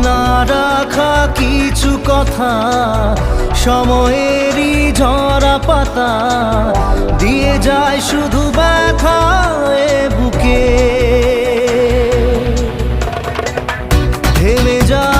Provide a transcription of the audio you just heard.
না রাখা কিছু কথা, সময়েরই ঝরা পাতা দিয়ে যায় শুধু ব্যথা এ বুকে। থেমে যায়